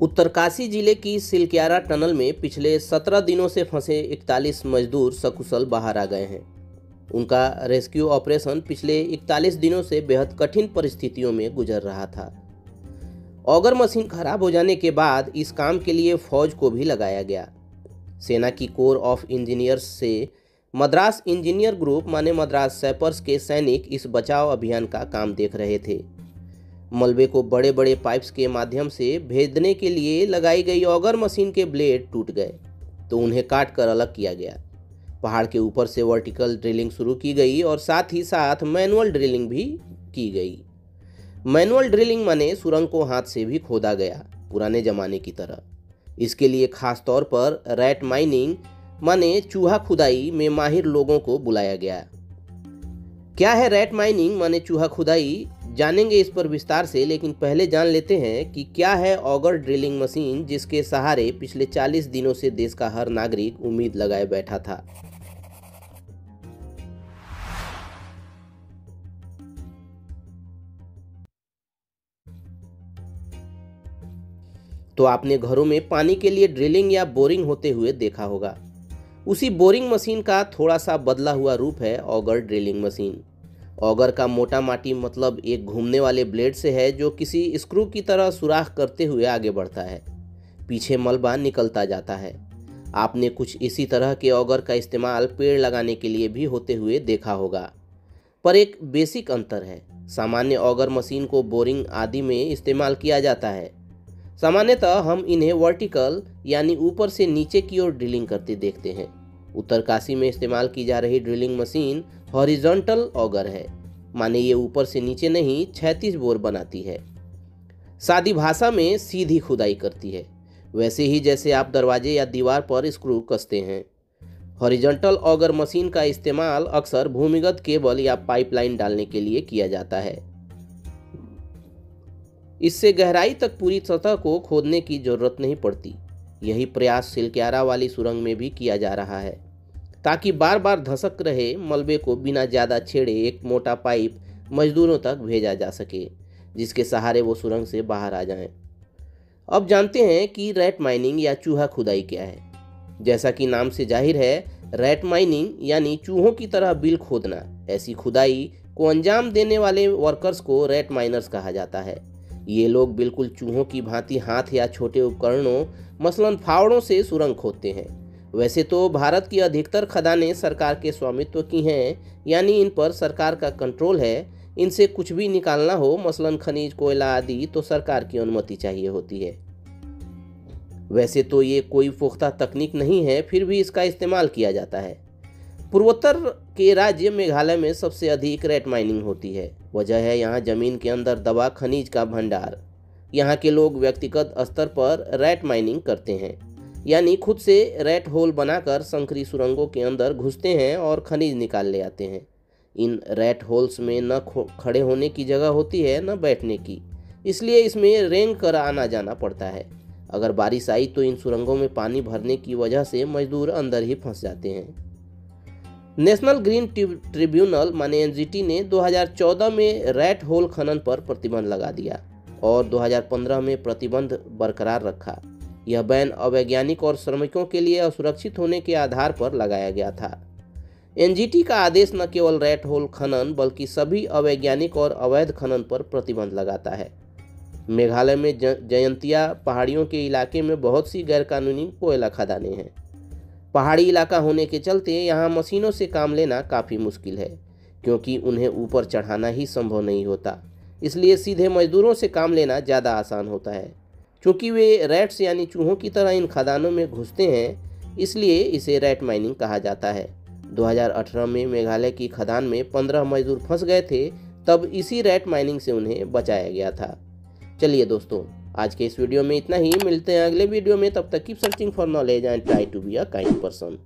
उत्तरकाशी जिले की सिलक्यारा टनल में पिछले 17 दिनों से फंसे 41 मजदूर सकुशल बाहर आ गए हैं। उनका रेस्क्यू ऑपरेशन पिछले 41 दिनों से बेहद कठिन परिस्थितियों में गुजर रहा था। ऑगर मशीन खराब हो जाने के बाद इस काम के लिए फौज को भी लगाया गया। सेना की कोर ऑफ इंजीनियर्स से मद्रास इंजीनियर ग्रुप माने मद्रास सैपर्स के सैनिक इस बचाव अभियान का काम देख रहे थे। मलबे को बड़े बड़े पाइप्स के माध्यम से भेजने के लिए लगाई गई ऑगर मशीन के ब्लेड टूट गए तो उन्हें काट कर अलग किया गया। पहाड़ के ऊपर से वर्टिकल ड्रिलिंग शुरू की गई और साथ ही साथ मैनुअल ड्रिलिंग भी की गई। मैनुअल ड्रिलिंग माने सुरंग को हाथ से भी खोदा गया पुराने जमाने की तरह। इसके लिए खास तौर पर रैट माइनिंग माने चूहा खुदाई में माहिर लोगों को बुलाया गया। क्या है रैट माइनिंग माने चूहा खुदाई, जानेंगे इस पर विस्तार से, लेकिन पहले जान लेते हैं कि क्या है ऑगर ड्रिलिंग मशीन जिसके सहारे पिछले 40 दिनों से देश का हर नागरिक उम्मीद लगाए बैठा था। तो आपने घरों में पानी के लिए ड्रिलिंग या बोरिंग होते हुए देखा होगा। उसी बोरिंग मशीन का थोड़ा सा बदला हुआ रूप है ऑगर ड्रिलिंग मशीन। ऑगर का मोटा माटी मतलब एक घूमने वाले ब्लेड से है जो किसी स्क्रू की तरह सुराख करते हुए आगे बढ़ता है। पीछे मलबा निकलता जाता है। आपने कुछ इसी तरह के ऑगर का इस्तेमाल पेड़ लगाने के लिए भी होते हुए देखा होगा, पर एक बेसिक अंतर है। सामान्य ऑगर मशीन को बोरिंग आदि में इस्तेमाल किया जाता है। सामान्यतः हम इन्हें वर्टिकल यानी ऊपर से नीचे की ओर ड्रिलिंग करते देखते हैं। उत्तरकाशी में इस्तेमाल की जा रही ड्रिलिंग मशीन हॉरिजॉन्टल ऑगर है, माने ये ऊपर से नीचे नहीं क्षैतिज बोर बनाती है। सादी भाषा में सीधी खुदाई करती है, वैसे ही जैसे आप दरवाजे या दीवार पर स्क्रू कसते हैं। हॉरिजॉन्टल ऑगर मशीन का इस्तेमाल अक्सर भूमिगत केबल या पाइपलाइन डालने के लिए किया जाता है। इससे गहराई तक पूरी सतह को खोदने की जरूरत नहीं पड़ती। यही प्रयास सिलक्यारा वाली सुरंग में भी किया जा रहा है ताकि बार बार धसक रहे मलबे को बिना ज़्यादा छेड़े एक मोटा पाइप मजदूरों तक भेजा जा सके, जिसके सहारे वो सुरंग से बाहर आ जाएं। अब जानते हैं कि रैट माइनिंग या चूहा खुदाई क्या है। जैसा कि नाम से जाहिर है, रैट माइनिंग यानी चूहों की तरह बिल खोदना। ऐसी खुदाई को अंजाम देने वाले वर्कर्स को रैट माइनर्स कहा जाता है। ये लोग बिल्कुल चूहों की भांति हाथ या छोटे उपकरणों मसलन फावड़ों से सुरंग खोदते हैं। वैसे तो भारत की अधिकतर खदानें सरकार के स्वामित्व की हैं, यानी इन पर सरकार का कंट्रोल है। इनसे कुछ भी निकालना हो मसलन खनिज, कोयला आदि, तो सरकार की अनुमति चाहिए होती है। वैसे तो ये कोई पुख्ता तकनीक नहीं है, फिर भी इसका इस्तेमाल किया जाता है। पूर्वोत्तर के राज्य मेघालय में सबसे अधिक रैट माइनिंग होती है। वजह है यहाँ जमीन के अंदर दबा खनिज का भंडार। यहाँ के लोग व्यक्तिगत स्तर पर रैट माइनिंग करते हैं, यानी खुद से रैट होल बनाकर संकरी सुरंगों के अंदर घुसते हैं और खनिज निकाल ले आते हैं। इन रैट होल्स में न खड़े होने की जगह होती है न बैठने की, इसलिए इसमें रेंग कर आना जाना पड़ता है। अगर बारिश आई तो इन सुरंगों में पानी भरने की वजह से मजदूर अंदर ही फंस जाते हैं। नेशनल ग्रीन ट्रिब्यूनल माने एनजीटी ने 2014 में रैट होल खनन पर प्रतिबंध लगा दिया और 2015 में प्रतिबंध बरकरार रखा। यह बैन अवैज्ञानिक और श्रमिकों के लिए असुरक्षित होने के आधार पर लगाया गया था। एनजीटी का आदेश न केवल रैट होल खनन बल्कि सभी अवैज्ञानिक और अवैध खनन पर प्रतिबंध लगाता है। मेघालय में जयंतिया पहाड़ियों के इलाके में बहुत सी गैरकानूनी कोयला खदानें हैं। पहाड़ी इलाका होने के चलते यहाँ मशीनों से काम लेना काफ़ी मुश्किल है, क्योंकि उन्हें ऊपर चढ़ाना ही संभव नहीं होता। इसलिए सीधे मजदूरों से काम लेना ज़्यादा आसान होता है। क्योंकि वे रैट्स यानी चूहों की तरह इन खदानों में घुसते हैं, इसलिए इसे रैट माइनिंग कहा जाता है। 2018 में मेघालय की खदान में 15 मजदूर फंस गए थे, तब इसी रैट माइनिंग से उन्हें बचाया गया था। चलिए दोस्तों, आज के इस वीडियो में इतना ही। मिलते हैं अगले वीडियो में, तब तक keep searching for knowledge and try to be a kind person.